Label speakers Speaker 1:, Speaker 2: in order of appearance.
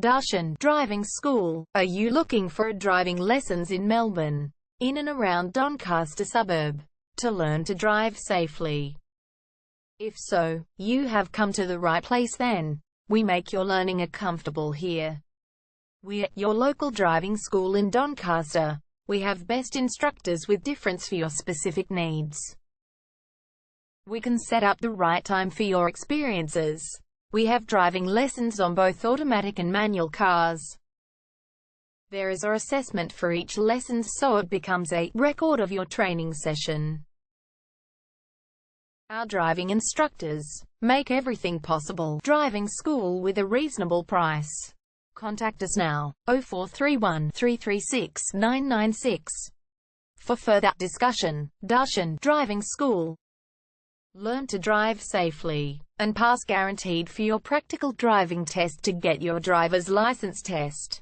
Speaker 1: Doncaster Driving School. Are you looking for driving lessons in Melbourne, in and around Doncaster suburb, to learn to drive safely? If so, you have come to the right place then. We make your learning comfortable here. We're your local driving school in Doncaster. We have best instructors with difference for your specific needs. We can set up the right time for your experiences. We have driving lessons on both automatic and manual cars. There is an assessment for each lesson, so it becomes a record of your training session. Our driving instructors make everything possible. Driving school with a reasonable price. Contact us now, 0431 336 996. For further discussion. Doncaster Driving School. Learn to drive safely and pass guaranteed for your practical driving test to get your driver's license test.